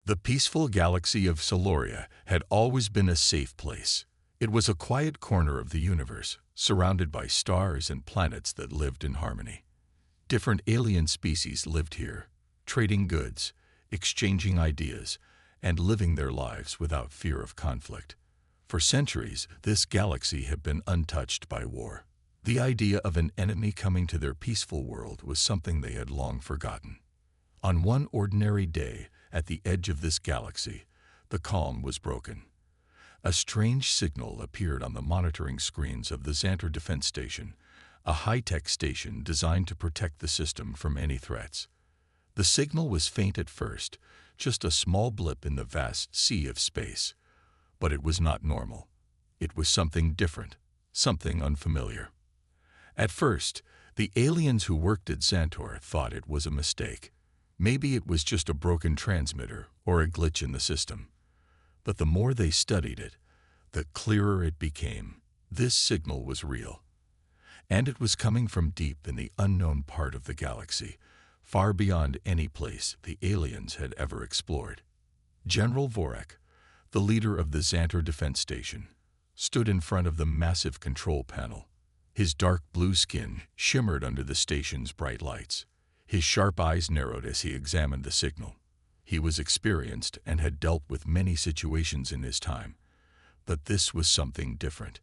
The peaceful galaxy of Soloria had always been a safe place. It was a quiet corner of the universe, surrounded by stars and planets that lived in harmony. Different alien species lived here, trading goods, exchanging ideas, and living their lives without fear of conflict. For centuries, this galaxy had been untouched by war. The idea of an enemy coming to their peaceful world was something they had long forgotten. On one ordinary day, at the edge of this galaxy, the calm was broken. A strange signal appeared on the monitoring screens of the Xantar Defense Station, a high-tech station designed to protect the system from any threats. The signal was faint at first, just a small blip in the vast sea of space. But it was not normal. It was something different, something unfamiliar. At first, the aliens who worked at Xantar thought it was a mistake. Maybe it was just a broken transmitter or a glitch in the system. But the more they studied it, the clearer it became. This signal was real. And it was coming from deep in the unknown part of the galaxy, far beyond any place the aliens had ever explored. General Vorak, the leader of the Xantar Defense Station, stood in front of the massive control panel. His dark blue skin shimmered under the station's bright lights. His sharp eyes narrowed as he examined the signal. He was experienced and had dealt with many situations in his time, but this was something different.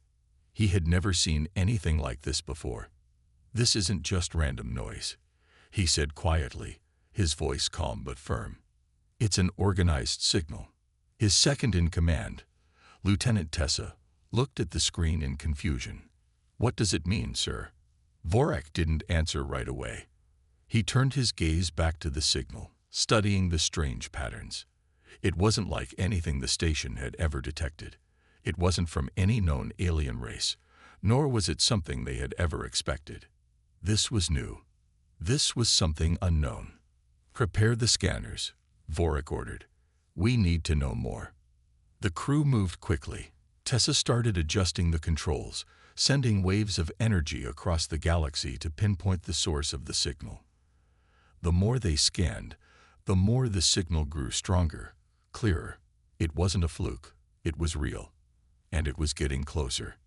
He had never seen anything like this before. "This isn't just random noise," he said quietly, his voice calm but firm. "It's an organized signal." His second-in-command, Lieutenant Tessa, looked at the screen in confusion. "What does it mean, sir?" Vorak didn't answer right away. He turned his gaze back to the signal, studying the strange patterns. It wasn't like anything the station had ever detected. It wasn't from any known alien race, nor was it something they had ever expected. This was new. This was something unknown. "Prepare the scanners," Vorak ordered. "We need to know more." The crew moved quickly. Tessa started adjusting the controls, sending waves of energy across the galaxy to pinpoint the source of the signal. The more they scanned, the more the signal grew stronger, clearer. It wasn't a fluke. It was real. And it was getting closer.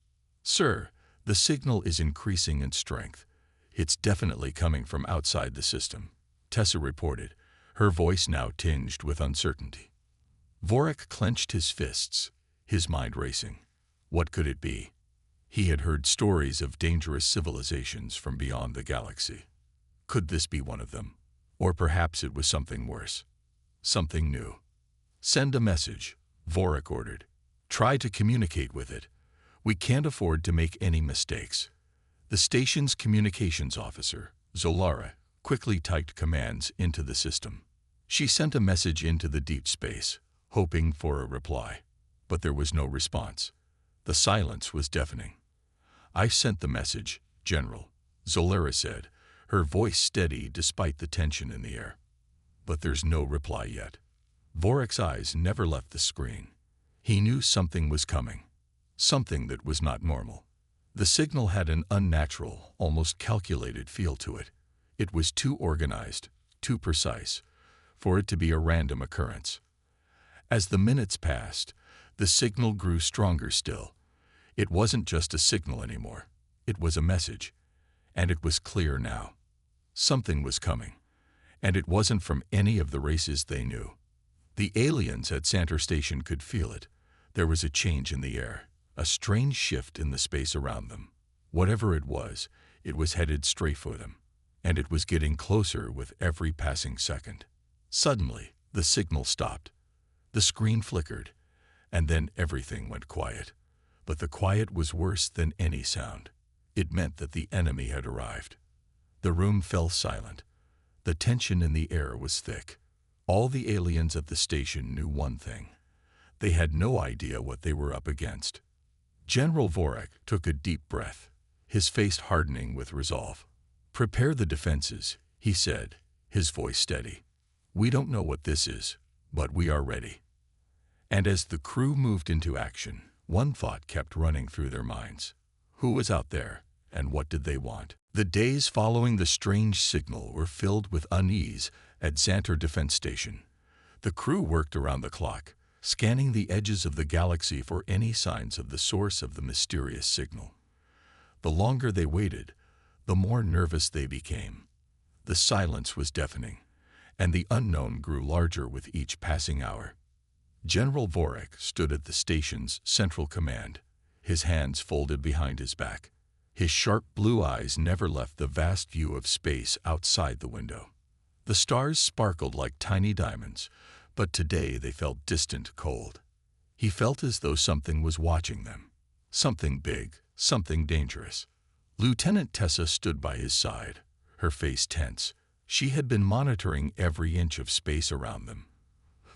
"Sir, the signal is increasing in strength. It's definitely coming from outside the system," Tessa reported, her voice now tinged with uncertainty. Vorak clenched his fists, his mind racing. What could it be? He had heard stories of dangerous civilizations from beyond the galaxy. Could this be one of them? Or perhaps it was something worse. Something new. "Send a message," Vorak ordered. "Try to communicate with it. We can't afford to make any mistakes." The station's communications officer, Zolara, quickly typed commands into the system. She sent a message into the deep space, hoping for a reply. But there was no response. The silence was deafening. "I sent the message, General," Zolara said, her voice steady despite the tension in the air. "But there's no reply yet." Vorak's eyes never left the screen. He knew something was coming. Something that was not normal. The signal had an unnatural, almost calculated feel to it. It was too organized, too precise, for it to be a random occurrence. As the minutes passed, the signal grew stronger still. It wasn't just a signal anymore. It was a message. And it was clear now. Something was coming. And it wasn't from any of the races they knew. The aliens at Xantar Station could feel it. There was a change in the air, a strange shift in the space around them. Whatever it was headed straight for them. And it was getting closer with every passing second. Suddenly, the signal stopped. The screen flickered, and then everything went quiet. But the quiet was worse than any sound. It meant that the enemy had arrived. The room fell silent. The tension in the air was thick. All the aliens at the station knew one thing. They had no idea what they were up against. General Vorak took a deep breath, his face hardening with resolve. "Prepare the defenses," he said, his voice steady. "We don't know what this is, but we are ready." And as the crew moved into action, one thought kept running through their minds. Who was out there, and what did they want? The days following the strange signal were filled with unease at Xantar Defense Station. The crew worked around the clock, scanning the edges of the galaxy for any signs of the source of the mysterious signal. The longer they waited, the more nervous they became. The silence was deafening, and the unknown grew larger with each passing hour. General Vorik stood at the station's central command, his hands folded behind his back. His sharp blue eyes never left the vast view of space outside the window. The stars sparkled like tiny diamonds, but today they felt distant, cold. He felt as though something was watching them. Something big, something dangerous. Lieutenant Tessa stood by his side, her face tense. She had been monitoring every inch of space around them.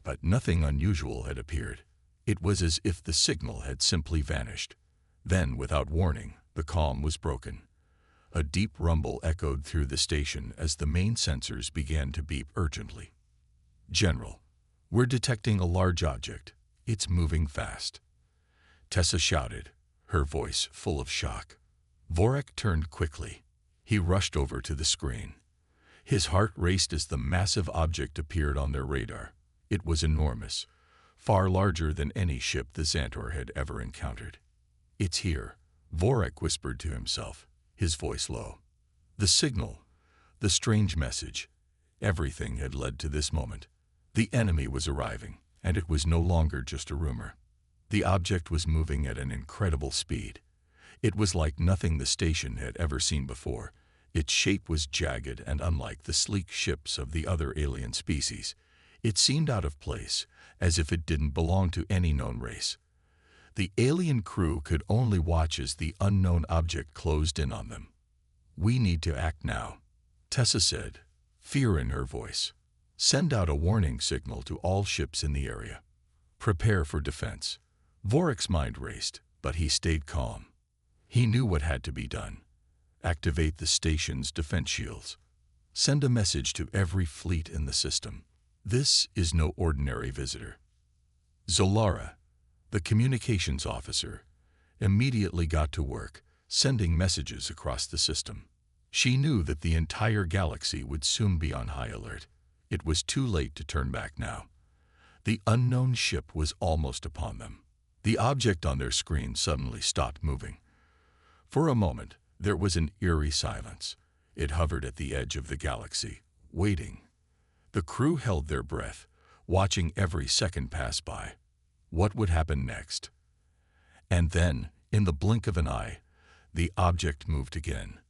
But nothing unusual had appeared. It was as if the signal had simply vanished. Then, without warning, the calm was broken. A deep rumble echoed through the station as the main sensors began to beep urgently. "General, we're detecting a large object. It's moving fast," Tessa shouted, her voice full of shock. Vorik turned quickly. He rushed over to the screen. His heart raced as the massive object appeared on their radar. It was enormous, far larger than any ship the Xantor had ever encountered. "It's here," Vorik whispered to himself, his voice low. The signal, the strange message, everything had led to this moment. The enemy was arriving, and it was no longer just a rumor. The object was moving at an incredible speed. It was like nothing the station had ever seen before. Its shape was jagged and unlike the sleek ships of the other alien species. It seemed out of place, as if it didn't belong to any known race. The alien crew could only watch as the unknown object closed in on them. "We need to act now," Tessa said, fear in her voice. "Send out a warning signal to all ships in the area. Prepare for defense." Vorik's mind raced, but he stayed calm. He knew what had to be done. Activate the station's defense shields. Send a message to every fleet in the system. This is no ordinary visitor. Zolara, the communications officer, immediately got to work, sending messages across the system. She knew that the entire galaxy would soon be on high alert. It was too late to turn back now. The unknown ship was almost upon them. The object on their screen suddenly stopped moving. For a moment, there was an eerie silence. It hovered at the edge of the galaxy, waiting. The crew held their breath, watching every second pass by. What would happen next? And then, in the blink of an eye, the object moved again.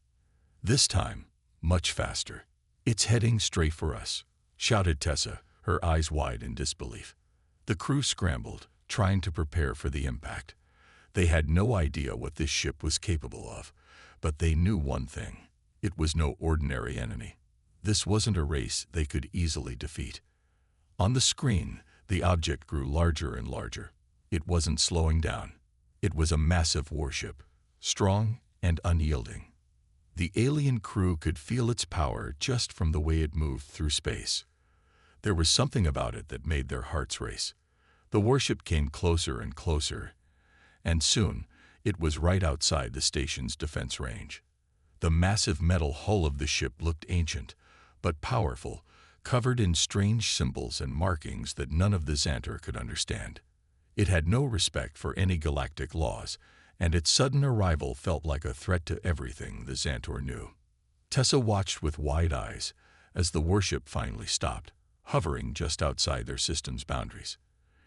This time, much faster. "It's heading straight for us," shouted Tessa, her eyes wide in disbelief. The crew scrambled, trying to prepare for the impact. They had no idea what this ship was capable of, but they knew one thing. It was no ordinary enemy. This wasn't a race they could easily defeat. On the screen, the object grew larger and larger. It wasn't slowing down. It was a massive warship, strong and unyielding. The alien crew could feel its power just from the way it moved through space. There was something about it that made their hearts race. The warship came closer and closer, and soon it was right outside the station's defense range. The massive metal hull of the ship looked ancient, but powerful, covered in strange symbols and markings that none of the Xantor could understand. It had no respect for any galactic laws, and its sudden arrival felt like a threat to everything the Xantor knew. Tessa watched with wide eyes as the warship finally stopped, hovering just outside their system's boundaries.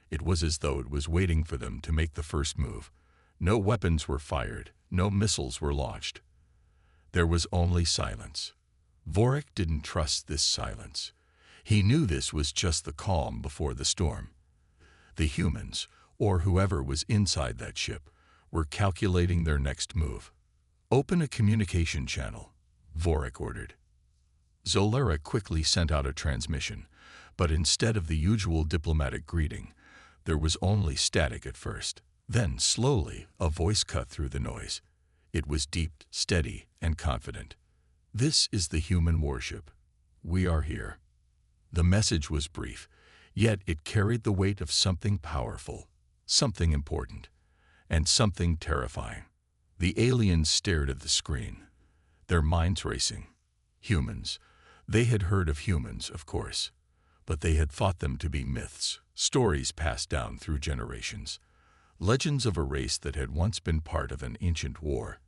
It was as though it was waiting for them to make the first move. No weapons were fired, no missiles were launched. There was only silence. Vorik didn't trust this silence. He knew this was just the calm before the storm. The humans, or whoever was inside that ship, were calculating their next move. "Open a communication channel," Vorik ordered. Zolara quickly sent out a transmission, but instead of the usual diplomatic greeting, there was only static at first. Then, slowly, a voice cut through the noise. It was deep, steady, and confident. "This is the human warship. We are here." The message was brief, yet it carried the weight of something powerful, something important, and something terrifying. The aliens stared at the screen, their minds racing. Humans. They had heard of humans, of course. but they had thought them to be myths, stories passed down through generations, legends of a race that had once been part of an ancient war.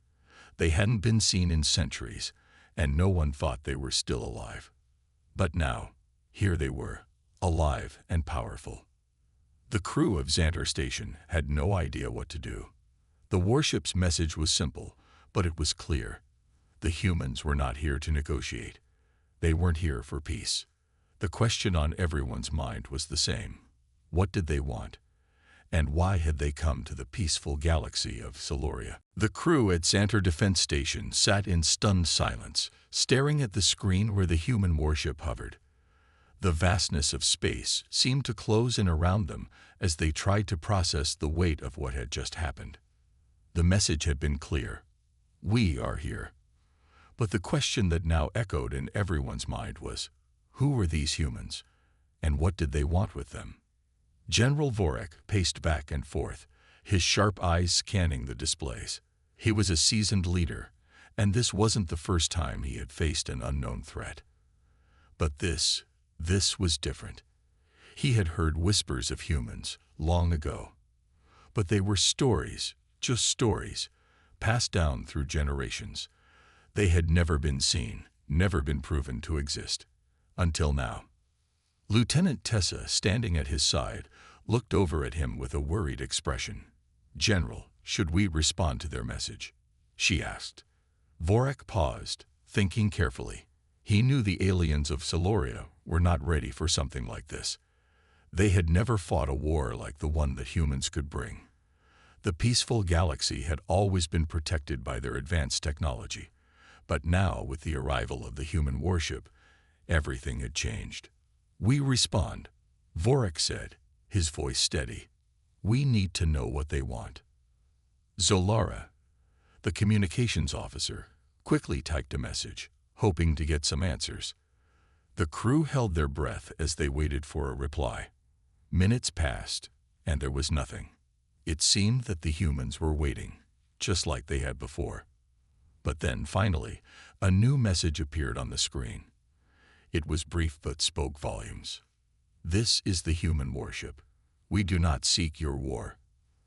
They hadn't been seen in centuries, and no one thought they were still alive. But now, here they were, alive and powerful. The crew of Xantar Station had no idea what to do. The warship's message was simple, but it was clear. The humans were not here to negotiate. They weren't here for peace. The question on everyone's mind was the same. What did they want? And why had they come to the peaceful galaxy of Soloria? The crew at Xantar Defense Station sat in stunned silence, staring at the screen where the human warship hovered. The vastness of space seemed to close in around them as they tried to process the weight of what had just happened. The message had been clear. We are here. But the question that now echoed in everyone's mind was, who were these humans, and what did they want with them? General Vorak paced back and forth, his sharp eyes scanning the displays. He was a seasoned leader, and this wasn't the first time he had faced an unknown threat. But this was different. He had heard whispers of humans long ago. But they were stories, just stories, passed down through generations. They had never been seen, never been proven to exist. Until now. Lieutenant Tessa, standing at his side, looked over at him with a worried expression. "General, should we respond to their message?" she asked. Vorak paused, thinking carefully. He knew the aliens of Soloria were not ready for something like this. They had never fought a war like the one that humans could bring. The peaceful galaxy had always been protected by their advanced technology. But now, with the arrival of the human warship, everything had changed. "We respond," Vorak said, his voice steady. "We need to know what they want." Zolara, the communications officer, quickly typed a message, hoping to get some answers. The crew held their breath as they waited for a reply. Minutes passed, and there was nothing. It seemed that the humans were waiting, just like they had before. But then, finally, a new message appeared on the screen. It was brief but spoke volumes. "This is the human warship. We do not seek your war.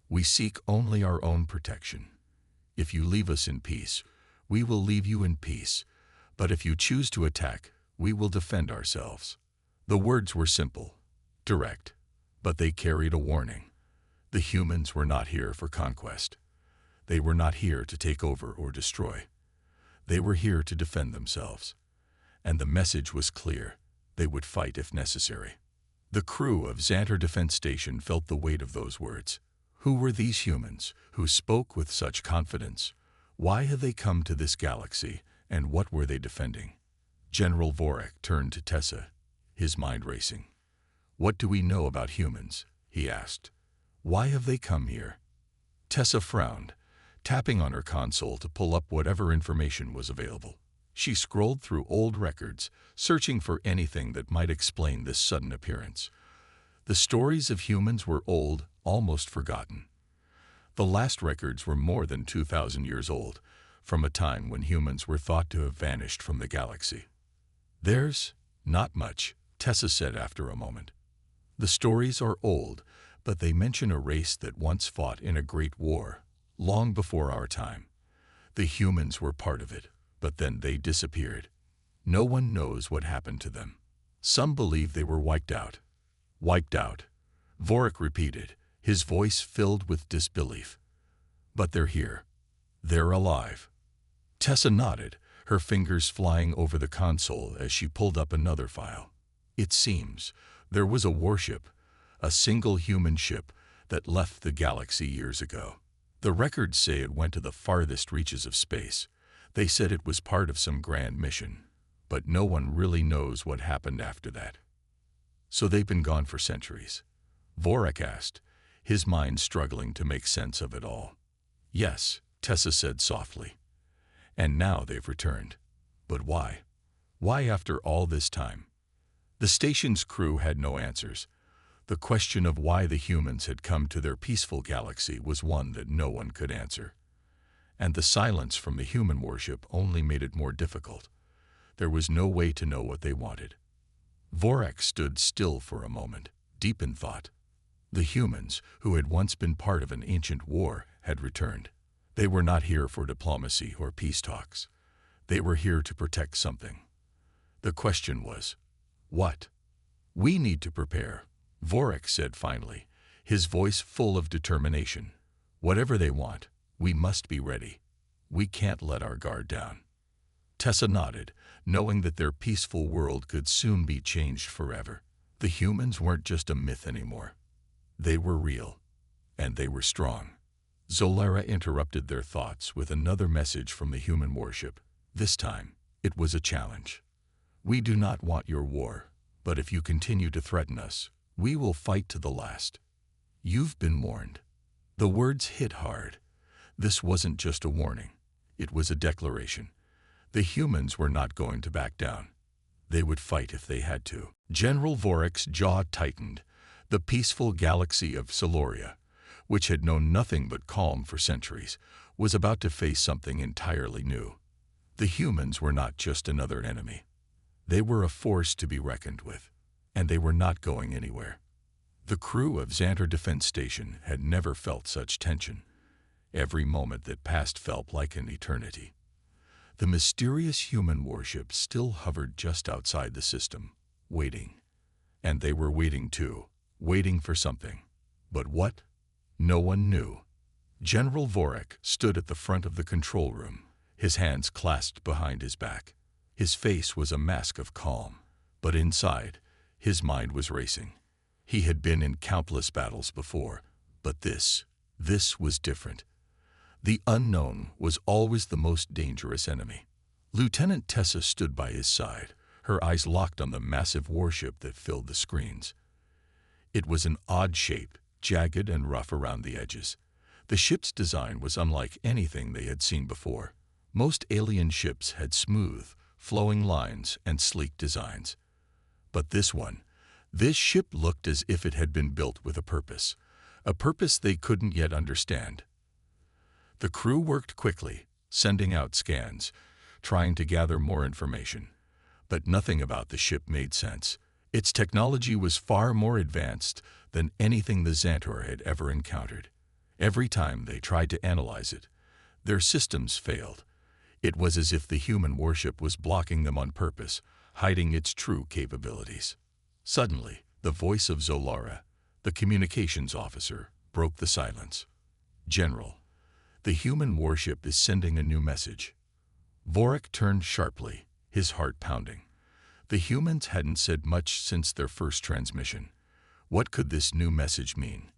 We seek only our own protection. If you leave us in peace, we will leave you in peace. But if you choose to attack, we will defend ourselves." The words were simple, direct, but they carried a warning. The humans were not here for conquest. They were not here to take over or destroy. They were here to defend themselves. And the message was clear. They would fight if necessary. The crew of Xantar Defense Station felt the weight of those words. Who were these humans who spoke with such confidence? Why had they come to this galaxy, and what were they defending? General Vorak turned to Tessa, his mind racing. "What do we know about humans?" he asked. "Why have they come here?" Tessa frowned, tapping on her console to pull up whatever information was available. She scrolled through old records, searching for anything that might explain this sudden appearance. The stories of humans were old, almost forgotten. The last records were more than 2,000 years old, from a time when humans were thought to have vanished from the galaxy. "There's not much," Tessa said after a moment. "The stories are old, but they mention a race that once fought in a great war, long before our time. The humans were part of it, but then they disappeared. No one knows what happened to them. Some believe they were wiped out." "Wiped out," Vorak repeated, his voice filled with disbelief. "But they're here. They're alive." Tessa nodded, her fingers flying over the console as she pulled up another file. It seems there was a warship, a single human ship, that left the galaxy years ago. The records say it went to the farthest reaches of space. They said it was part of some grand mission, but no one really knows what happened after that. "So they've been gone for centuries?" Vorak asked, his mind struggling to make sense of it all. "Yes," Tessa said softly. "And now they've returned. But why? Why after all this time?" The station's crew had no answers. The question of why the humans had come to their peaceful galaxy was one that no one could answer. And the silence from the human warship only made it more difficult. There was no way to know what they wanted. Vorak stood still for a moment, deep in thought. The humans, who had once been part of an ancient war, had returned. They were not here for diplomacy or peace talks. They were here to protect something. The question was, what? "We need to prepare," Vorak said finally, his voice full of determination. "Whatever they want, we must be ready. We can't let our guard down." Tessa nodded, knowing that their peaceful world could soon be changed forever. The humans weren't just a myth anymore. They were real, and they were strong. Zolara interrupted their thoughts with another message from the human warship. This time, it was a challenge. "We do not want your war, but if you continue to threaten us, we will fight to the last. You've been warned." The words hit hard. This wasn't just a warning. It was a declaration. The humans were not going to back down. They would fight if they had to. General Vorak's jaw tightened. The peaceful galaxy of Siloria, which had known nothing but calm for centuries, was about to face something entirely new. The humans were not just another enemy. They were a force to be reckoned with, and they were not going anywhere. The crew of Xantar Defense Station had never felt such tension. Every moment that passed felt like an eternity. The mysterious human warship still hovered just outside the system, waiting. And they were waiting too, waiting for something. But what? No one knew. General Vorak stood at the front of the control room, his hands clasped behind his back. His face was a mask of calm, but inside, his mind was racing. He had been in countless battles before, but this was different. The unknown was always the most dangerous enemy. Lieutenant Tessa stood by his side, her eyes locked on the massive warship that filled the screens. It was an odd shape, jagged and rough around the edges. The ship's design was unlike anything they had seen before. Most alien ships had smooth, flowing lines and sleek designs. But this ship looked as if it had been built with a purpose they couldn't yet understand. The crew worked quickly, sending out scans, trying to gather more information. But nothing about the ship made sense. Its technology was far more advanced than anything the Xantar had ever encountered. Every time they tried to analyze it, their systems failed. It was as if the human warship was blocking them on purpose, hiding its true capabilities. Suddenly, the voice of Zolara, the communications officer, broke the silence. "General, the human warship is sending a new message." Vorak turned sharply, his heart pounding. The humans hadn't said much since their first transmission. What could this new message mean?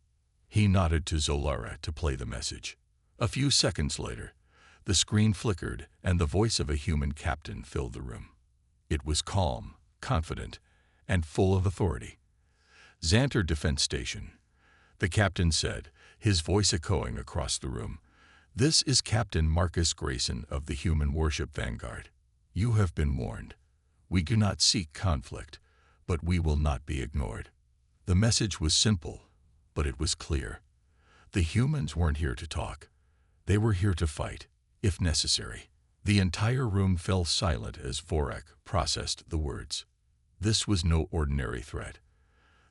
He nodded to Zolara to play the message. A few seconds later, the screen flickered and the voice of a human captain filled the room. It was calm, confident, and full of authority. "Xantar Defense Station," the captain said, his voice echoing across the room. "This is Captain Marcus Grayson of the human warship Vanguard. You have been warned. We do not seek conflict, but we will not be ignored." The message was simple, but it was clear. The humans weren't here to talk. They were here to fight, if necessary. The entire room fell silent as Vorak processed the words. This was no ordinary threat.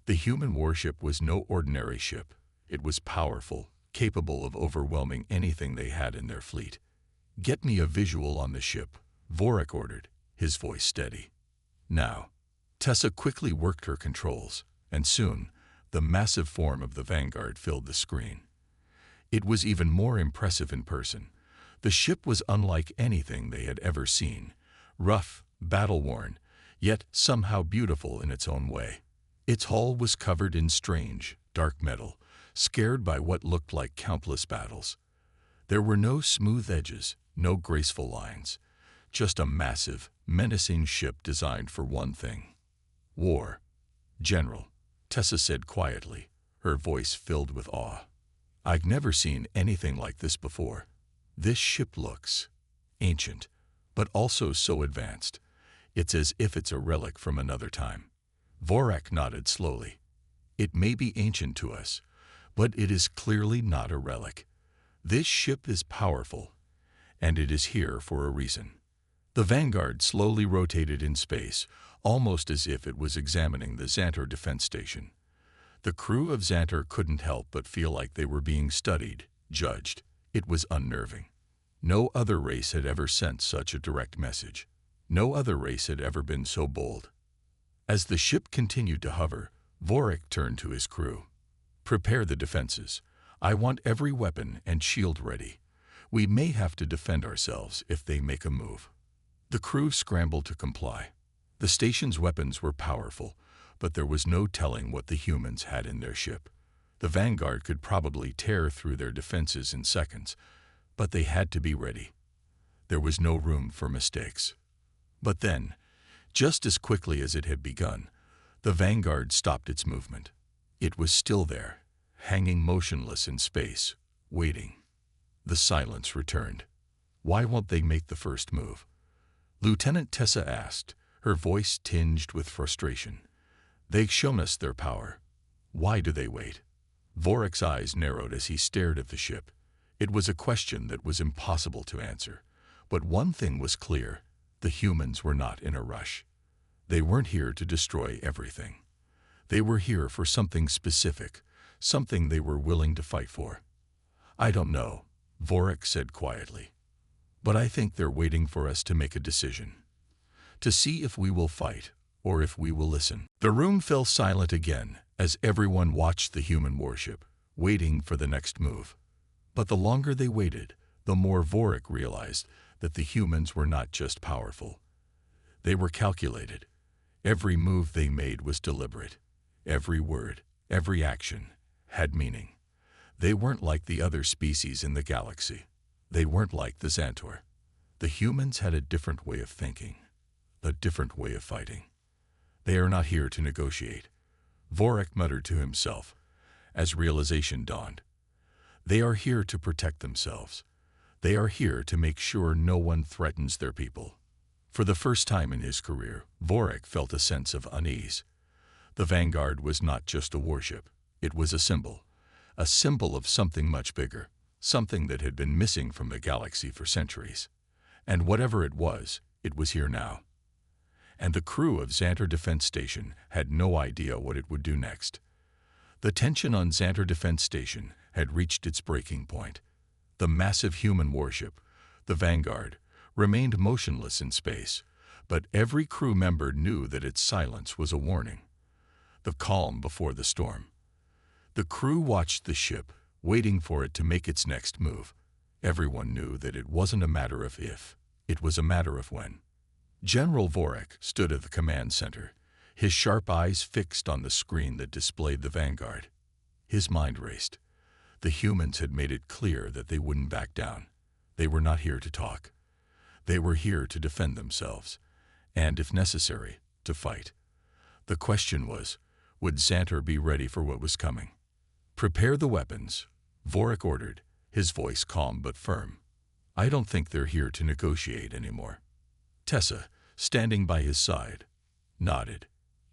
The human warship was no ordinary ship. It was powerful, capable of overwhelming anything they had in their fleet. "Get me a visual on the ship," Vorak ordered, his voice steady. Now, Tessa quickly worked her controls, and soon, the massive form of the Vanguard filled the screen. It was even more impressive in person. The ship was unlike anything they had ever seen, rough, battle-worn, yet somehow beautiful in its own way. Its hull was covered in strange, dark metal, scarred by what looked like countless battles. There were no smooth edges, no graceful lines, just a massive, menacing ship designed for one thing: war. "General," Tessa said quietly, her voice filled with awe. "I've never seen anything like this before. This ship looks ancient, but also so advanced. It's as if it's a relic from another time." Vorak nodded slowly. "It may be ancient to us, but it is clearly not a relic. This ship is powerful, and it is here for a reason." The Vanguard slowly rotated in space, almost as if it was examining the Xantar defense station. The crew of Xantar couldn't help but feel like they were being studied, judged. It was unnerving. No other race had ever sent such a direct message. No other race had ever been so bold. As the ship continued to hover, Vorik turned to his crew. "Prepare the defenses. I want every weapon and shield ready. We may have to defend ourselves if they make a move." The crew scrambled to comply. The station's weapons were powerful, but there was no telling what the humans had in their ship. The Vanguard could probably tear through their defenses in seconds, but they had to be ready. There was no room for mistakes. But then, just as quickly as it had begun, the Vanguard stopped its movement. It was still there, hanging motionless in space, waiting. The silence returned. "Why won't they make the first move?" Lieutenant Tessa asked, her voice tinged with frustration. "They've shown us their power. Why do they wait?" Vorik's eyes narrowed as he stared at the ship. It was a question that was impossible to answer. But one thing was clear: the humans were not in a rush. They weren't here to destroy everything. They were here for something specific, something they were willing to fight for. "I don't know," Vorik said quietly. "But I think they're waiting for us to make a decision. To see if we will fight or if we will listen." The room fell silent again as everyone watched the human warship, waiting for the next move. But the longer they waited, the more Vorik realized that the humans were not just powerful. They were calculated. Every move they made was deliberate. Every word, every action had meaning. They weren't like the other species in the galaxy. They weren't like the Xantar. The humans had a different way of thinking, a different way of fighting. "They are not here to negotiate," Vorik muttered to himself as realization dawned. "They are here to protect themselves. They are here to make sure no one threatens their people." For the first time in his career, Vorik felt a sense of unease. The Vanguard was not just a warship. It was a symbol of something much bigger, something that had been missing from the galaxy for centuries. And whatever it was here now. And the crew of Xantar Defense Station had no idea what it would do next. The tension on Xantar Defense Station had reached its breaking point. The massive human warship, the Vanguard, remained motionless in space, but every crew member knew that its silence was a warning. The calm before the storm. The crew watched the ship, waiting for it to make its next move. Everyone knew that it wasn't a matter of if, it was a matter of when. General Vorik stood at the command center, his sharp eyes fixed on the screen that displayed the Vanguard. His mind raced. The humans had made it clear that they wouldn't back down. They were not here to talk. They were here to defend themselves, and, if necessary, to fight. The question was, would Xantar be ready for what was coming? "Prepare the weapons," Vorik ordered, his voice calm but firm. "I don't think they're here to negotiate anymore." Tessa, standing by his side, nodded.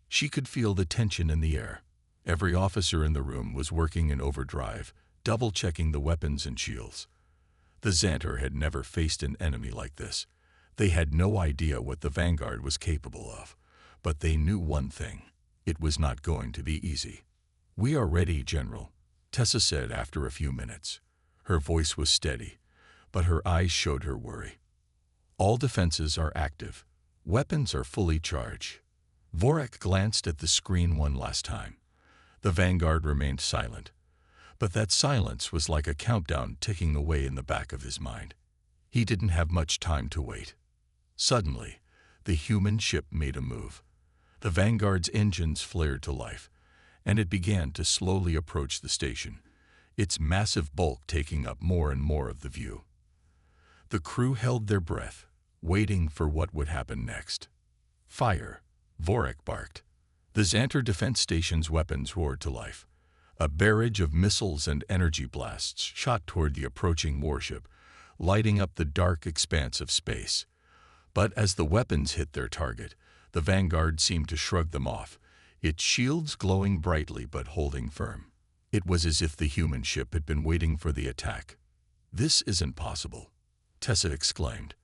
She could feel the tension in the air. Every officer in the room was working in overdrive, double-checking the weapons and shields. The Xantar had never faced an enemy like this. They had no idea what the Vanguard was capable of, but they knew one thing: it was not going to be easy. "We are ready, General," Tessa said after a few minutes. Her voice was steady, but her eyes showed her worry. "All defenses are active. Weapons are fully charged." Vorik glanced at the screen one last time. The Vanguard remained silent, but that silence was like a countdown ticking away in the back of his mind. He didn't have much time to wait. Suddenly, the human ship made a move. The Vanguard's engines flared to life, and it began to slowly approach the station, its massive bulk taking up more and more of the view. The crew held their breath, waiting for what would happen next. "Fire," Vorik barked. The Xantar Defense Station's weapons roared to life. A barrage of missiles and energy blasts shot toward the approaching warship, lighting up the dark expanse of space. But as the weapons hit their target, the Vanguard seemed to shrug them off, its shields glowing brightly but holding firm. It was as if the human ship had been waiting for the attack. "This isn't possible," Tessa exclaimed.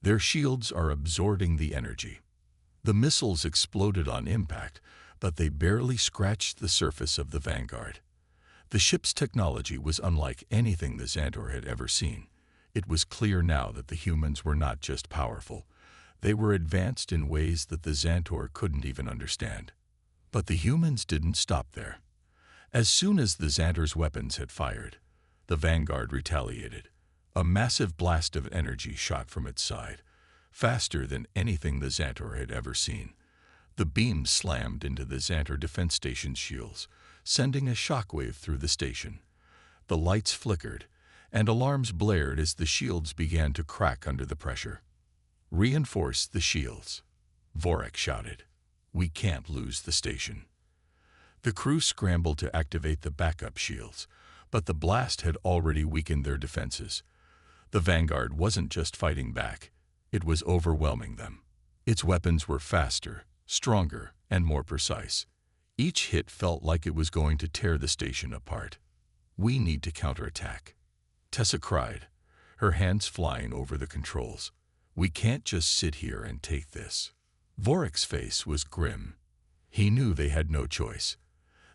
Their shields are absorbing the energy. The missiles exploded on impact, but they barely scratched the surface of the Vanguard. The ship's technology was unlike anything the Xantor had ever seen. It was clear now that the humans were not just powerful. They were advanced in ways that the Xantor couldn't even understand. But the humans didn't stop there. As soon as the Xantor's weapons had fired, the Vanguard retaliated. A massive blast of energy shot from its side, faster than anything the Xantor had ever seen. The beam slammed into the Xantor defense station's shields, sending a shockwave through the station. The lights flickered, and alarms blared as the shields began to crack under the pressure. "Reinforce the shields," Vorik shouted. "We can't lose the station." The crew scrambled to activate the backup shields, but the blast had already weakened their defenses. The Vanguard wasn't just fighting back, it was overwhelming them. Its weapons were faster, stronger, and more precise. Each hit felt like it was going to tear the station apart. "We need to counterattack," Tessa cried, her hands flying over the controls. "We can't just sit here and take this." Vorik's face was grim. He knew they had no choice.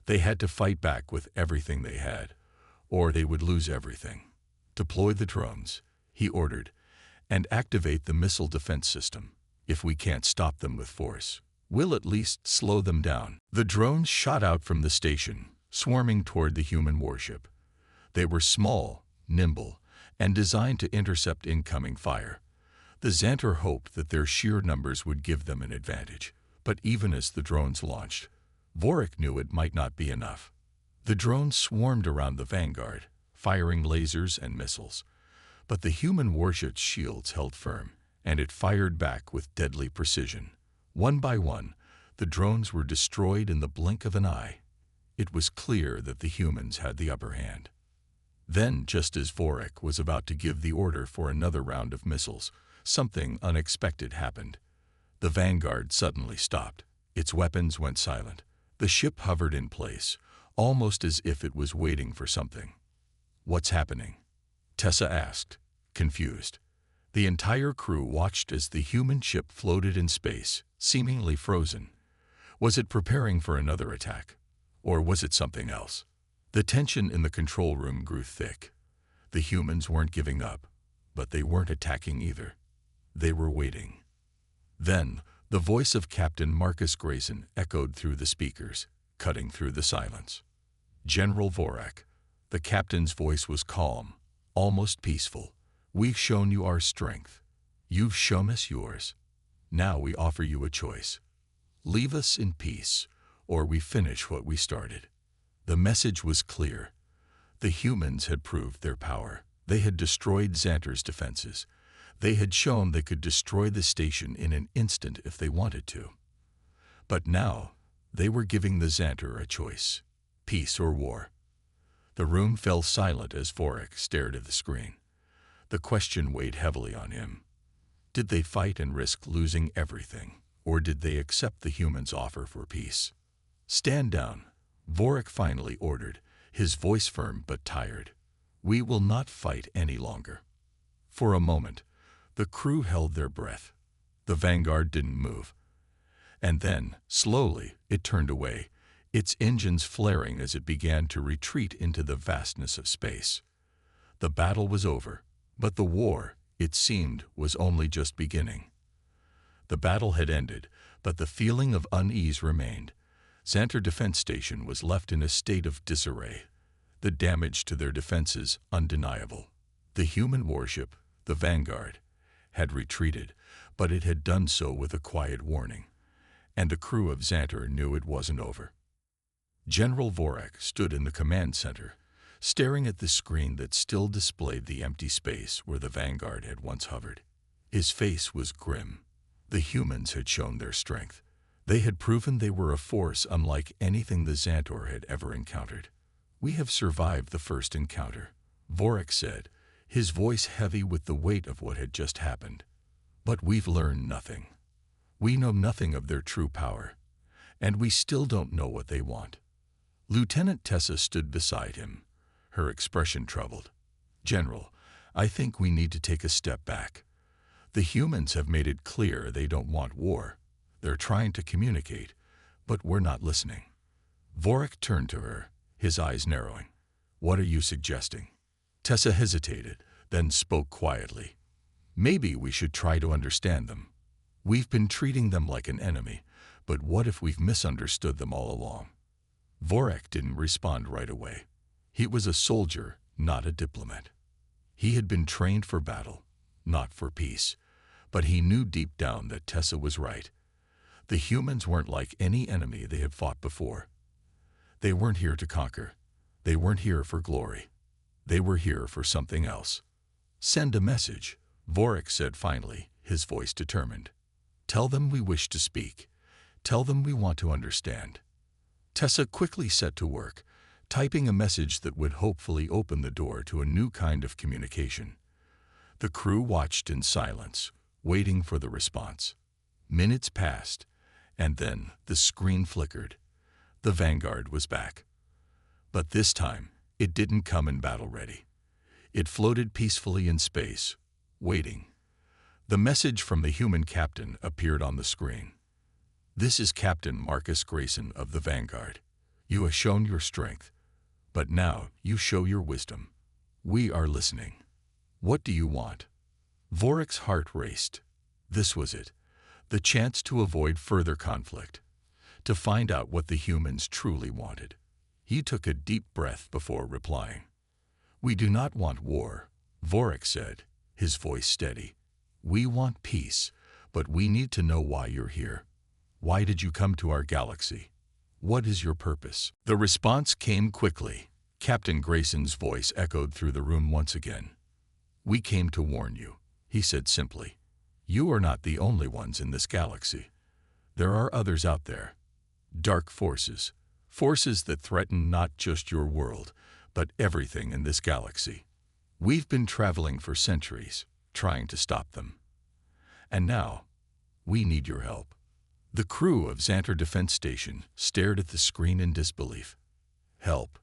They had to fight back with everything they had, or they would lose everything. "Deploy the drones," he ordered, "and activate the missile defense system. If we can't stop them with force, we'll at least slow them down." The drones shot out from the station, swarming toward the human warship. They were small, nimble, and designed to intercept incoming fire. The Xantor hoped that their sheer numbers would give them an advantage, but even as the drones launched, Vorik knew it might not be enough. The drones swarmed around the Vanguard, firing lasers and missiles. But the human warship's shields held firm, and it fired back with deadly precision. One by one, the drones were destroyed in the blink of an eye. It was clear that the humans had the upper hand. Then, just as Vorik was about to give the order for another round of missiles, something unexpected happened. The Vanguard suddenly stopped. Its weapons went silent. The ship hovered in place, almost as if it was waiting for something. "What's happening?" Tessa asked, confused. The entire crew watched as the human ship floated in space, seemingly frozen. Was it preparing for another attack? Or was it something else? The tension in the control room grew thick. The humans weren't giving up, but they weren't attacking either. They were waiting. Then, the voice of Captain Marcus Grayson echoed through the speakers, cutting through the silence. "General Vorik." The captain's voice was calm, almost peaceful. "We've shown you our strength. You've shown us yours. Now we offer you a choice. Leave us in peace, or we finish what we started." The message was clear. The humans had proved their power. They had destroyed Xantor's defenses. They had shown they could destroy the station in an instant if they wanted to. But now, they were giving the Xantor a choice: peace or war. The room fell silent as Vorik stared at the screen. The question weighed heavily on him. Did they fight and risk losing everything, or did they accept the humans' offer for peace? "Stand down," Vorik finally ordered, his voice firm but tired. "We will not fight any longer." For a moment, the crew held their breath. The Vanguard didn't move. And then, slowly, it turned away, its engines flaring as it began to retreat into the vastness of space. The battle was over, but the war, it seemed, was only just beginning. The battle had ended, but the feeling of unease remained. Xantor Defense Station was left in a state of disarray. The damage to their defenses undeniable. The human warship, the Vanguard, had retreated, but it had done so with a quiet warning. And the crew of Xantor knew it wasn't over. General Vorik stood in the command center, staring at the screen that still displayed the empty space where the Vanguard had once hovered. His face was grim. The humans had shown their strength. They had proven they were a force unlike anything the Xantor had ever encountered. "We have survived the first encounter," Vorik said, his voice heavy with the weight of what had just happened. "But we've learned nothing. We know nothing of their true power, and we still don't know what they want." Lieutenant Tessa stood beside him, her expression troubled. "General, I think we need to take a step back. The humans have made it clear they don't want war. They're trying to communicate, but we're not listening. Vorik turned to her, his eyes narrowing. What are you suggesting? Tessa hesitated, then spoke quietly. Maybe we should try to understand them. We've been treating them like an enemy, but what if we've misunderstood them all along? Vorik didn't respond right away. He was a soldier, not a diplomat. He had been trained for battle, not for peace, but he knew deep down that Tessa was right. The humans weren't like any enemy they had fought before. They weren't here to conquer. They weren't here for glory. They were here for something else. Send a message, Vorik said finally, his voice determined. Tell them we wish to speak. Tell them we want to understand. Tessa quickly set to work, typing a message that would hopefully open the door to a new kind of communication. The crew watched in silence, waiting for the response. Minutes passed, and then the screen flickered. The Vanguard was back. But this time, it didn't come in battle ready. It floated peacefully in space, waiting. The message from the human captain appeared on the screen. This is Captain Marcus Grayson of the Vanguard. You have shown your strength, but now you show your wisdom. We are listening. What do you want? Vorik's heart raced. This was it, the chance to avoid further conflict, to find out what the humans truly wanted. He took a deep breath before replying. We do not want war, Vorik said, his voice steady. We want peace, but we need to know why you're here. Why did you come to our galaxy? What is your purpose? The response came quickly. Captain Grayson's voice echoed through the room once again. We came to warn you, he said simply. You are not the only ones in this galaxy. There are others out there. Dark forces. Forces that threaten not just your world, but everything in this galaxy. We've been traveling for centuries, trying to stop them. And now, we need your help. The crew of Xantar Defense Station stared at the screen in disbelief. Help.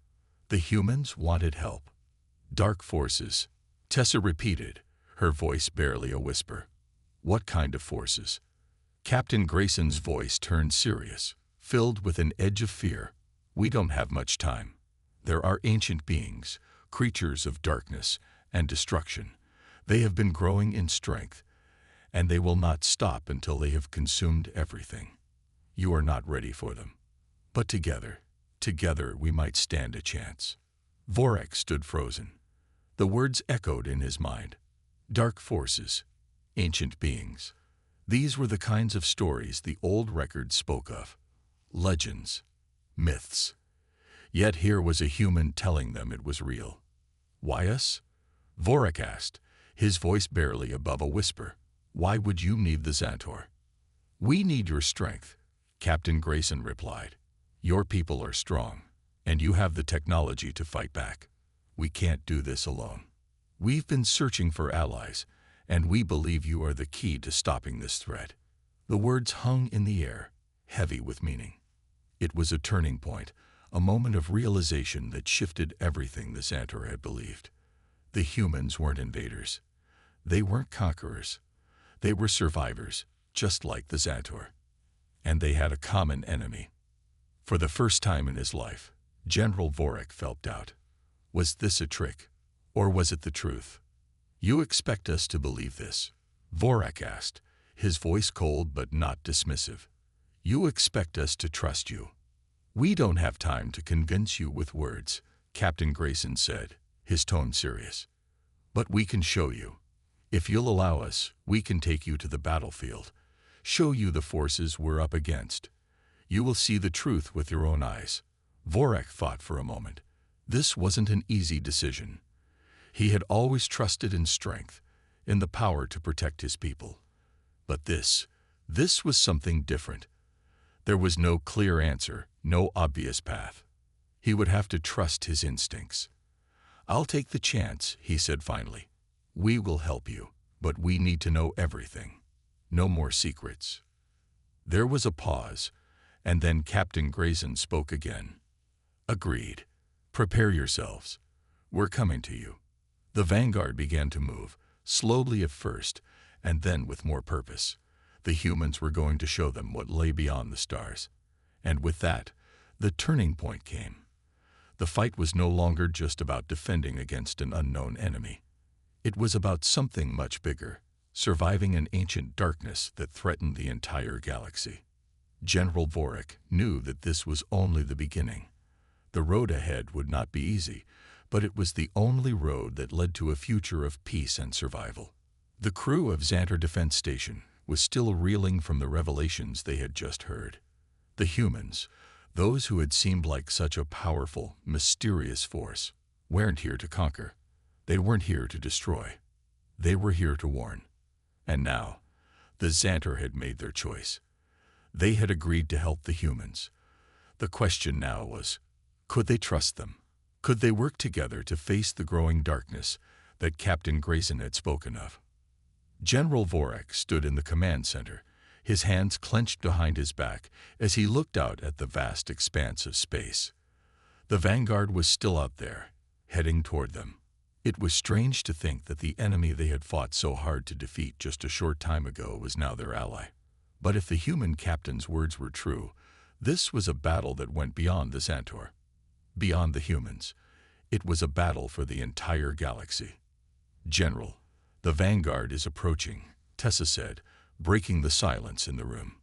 The humans wanted help. Dark forces. Tessa repeated, her voice barely a whisper. What kind of forces? Captain Grayson's voice turned serious, filled with an edge of fear. We don't have much time. There are ancient beings, creatures of darkness and destruction. They have been growing in strength, and they will not stop until they have consumed everything. You are not ready for them. But together we might stand a chance. Vorik stood frozen. The words echoed in his mind. Dark forces, ancient beings. These were the kinds of stories the old records spoke of. Legends, myths. Yet here was a human telling them it was real. Why us? Vorik asked, his voice barely above a whisper. Why would you need the Xantar? We need your strength, Captain Grayson replied. Your people are strong, and you have the technology to fight back. We can't do this alone. We've been searching for allies, and we believe you are the key to stopping this threat. The words hung in the air, heavy with meaning. It was a turning point, a moment of realization that shifted everything the Xantar had believed. The humans weren't invaders. They weren't conquerors. They were survivors, just like the Xantar. And they had a common enemy. For the first time in his life, General Vorik felt doubt. Was this a trick, or was it the truth? You expect us to believe this? Vorik asked, his voice cold but not dismissive. You expect us to trust you? We don't have time to convince you with words, Captain Grayson said, his tone serious. But we can show you. If you'll allow us, we can take you to the battlefield, show you the forces we're up against. You will see the truth with your own eyes. Vorik thought for a moment. This wasn't an easy decision. He had always trusted in strength, in the power to protect his people. But this was something different. There was no clear answer, no obvious path. He would have to trust his instincts. I'll take the chance, he said finally. We will help you, but we need to know everything. No more secrets. There was a pause, and then Captain Grayson spoke again. Agreed. Prepare yourselves. We're coming to you. The Vanguard began to move, slowly at first, and then with more purpose. The humans were going to show them what lay beyond the stars. And with that, the turning point came. The fight was no longer just about defending against an unknown enemy. It was about something much bigger, surviving an ancient darkness that threatened the entire galaxy. General Vorik knew that this was only the beginning. The road ahead would not be easy, but it was the only road that led to a future of peace and survival. The crew of Xantar Defense Station was still reeling from the revelations they had just heard. The humans, those who had seemed like such a powerful, mysterious force, weren't here to conquer. They weren't here to destroy. They were here to warn. And now, the Xantar had made their choice. They had agreed to help the humans. The question now was, could they trust them? Could they work together to face the growing darkness that Captain Grayson had spoken of? General Vorik stood in the command center, his hands clenched behind his back as he looked out at the vast expanse of space. The Vanguard was still out there, heading toward them. It was strange to think that the enemy they had fought so hard to defeat just a short time ago was now their ally. But if the human captain's words were true, this was a battle that went beyond the Xantar. Beyond the humans. It was a battle for the entire galaxy. "General, the Vanguard is approaching," Tessa said, breaking the silence in the room.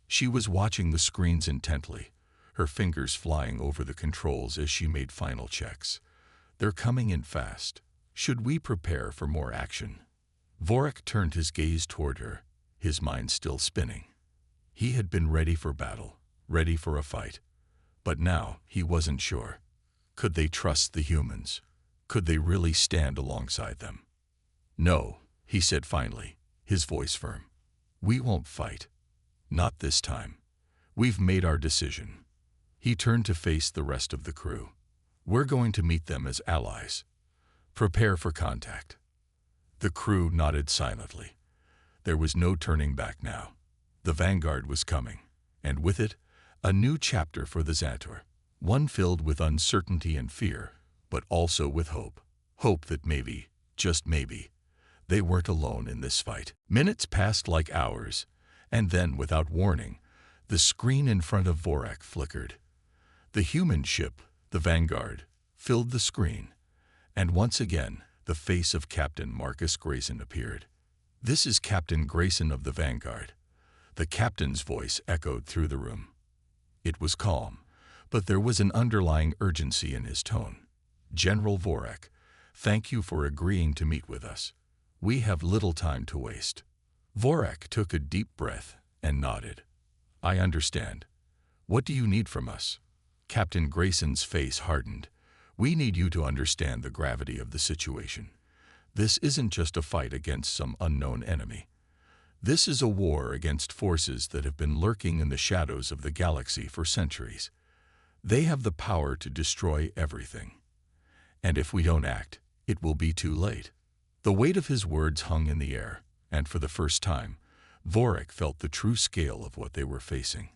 She was watching the screens intently, her fingers flying over the controls as she made final checks. "They're coming in fast. Should we prepare for more action?" Vorik turned his gaze toward her, his mind still spinning. He had been ready for battle, ready for a fight. But now he wasn't sure. Could they trust the humans? Could they really stand alongside them? "No," he said finally, his voice firm. "We won't fight. Not this time. We've made our decision." He turned to face the rest of the crew. "We're going to meet them as allies. Prepare for contact." The crew nodded silently. There was no turning back now. The Vanguard was coming, and with it, a new chapter for the Xantar. One filled with uncertainty and fear, but also with hope. Hope that maybe, just maybe, they weren't alone in this fight. Minutes passed like hours, and then, without warning, the screen in front of Vorik flickered. The human ship, the Vanguard, filled the screen, and once again, the face of Captain Marcus Grayson appeared. "This is Captain Grayson of the Vanguard." The captain's voice echoed through the room. It was calm, but there was an underlying urgency in his tone. "General Vorik, thank you for agreeing to meet with us. We have little time to waste." Vorik took a deep breath and nodded. "I understand. What do you need from us?" Captain Grayson's face hardened. "We need you to understand the gravity of the situation. This isn't just a fight against some unknown enemy. This is a war against forces that have been lurking in the shadows of the galaxy for centuries. They have the power to destroy everything. And if we don't act, it will be too late." The weight of his words hung in the air, and for the first time, Vorik felt the true scale of what they were facing.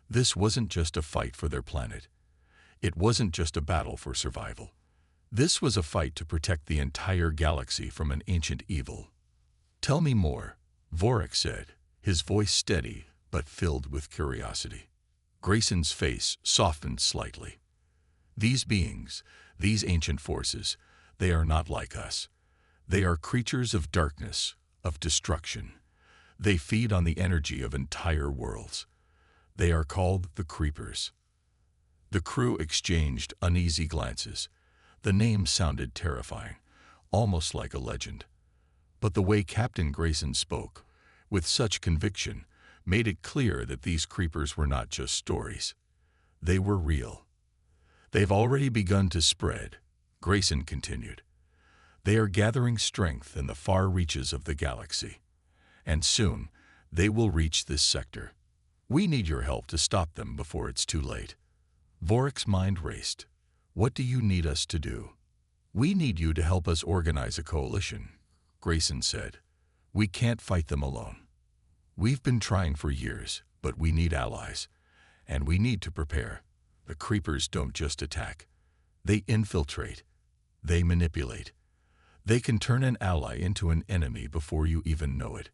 This wasn't just a fight for their planet. It wasn't just a battle for survival. This was a fight to protect the entire galaxy from an ancient evil. "Tell me more," Vorik said, his voice steady but filled with curiosity. Grayson's face softened slightly. "These beings, these ancient forces, they are not like us. They are creatures of darkness, of destruction. They feed on the energy of entire worlds. They are called the Creepers." The crew exchanged uneasy glances. The name sounded terrifying, almost like a legend. But the way Captain Grayson spoke, with such conviction, made it clear that these creepers were not just stories. They were real. "They've already begun to spread," Grayson continued. "They are gathering strength in the far reaches of the galaxy. And soon, they will reach this sector. We need your help to stop them before it's too late." Vorik's mind raced. "What do you need us to do?" "We need you to help us organize a coalition," Grayson said. "We can't fight them alone. We've been trying for years, but we need allies. And we need to prepare. The Creepers don't just attack. They infiltrate. They manipulate. They can turn an ally into an enemy before you even know it.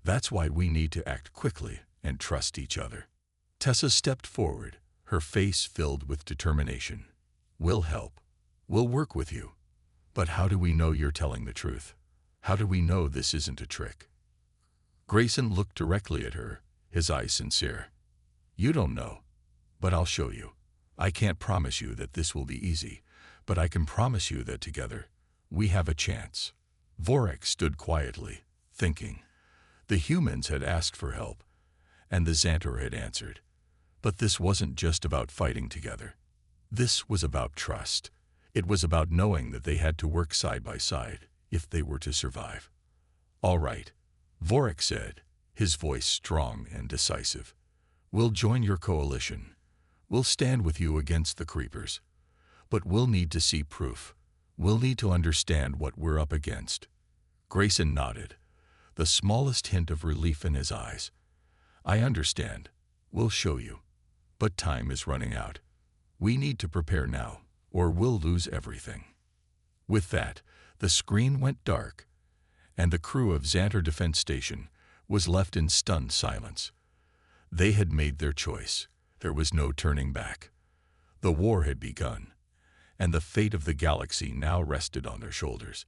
That's why we need to act quickly and trust each other." Tessa stepped forward, her face filled with determination. "We'll help. We'll work with you. But how do we know you're telling the truth? How do we know this isn't a trick?" Grayson looked directly at her, his eyes sincere. "You don't know, but I'll show you. I can't promise you that this will be easy, but I can promise you that together, we have a chance." Vorak stood quietly, thinking. The humans had asked for help, and the Xantor had answered. But this wasn't just about fighting together. This was about trust. It was about knowing that they had to work side by side if they were to survive. "All right," Vorak said, his voice strong and decisive. "We'll join your coalition. We'll stand with you against the creepers. But we'll need to see proof. We'll need to understand what we're up against." Grayson nodded, the smallest hint of relief in his eyes. "I understand. We'll show you. But time is running out. We need to prepare now, or we'll lose everything." With that, the screen went dark, and the crew of Xantor Defense Station was left in stunned silence. They had made their choice. There was no turning back. The war had begun, and the fate of the galaxy now rested on their shoulders.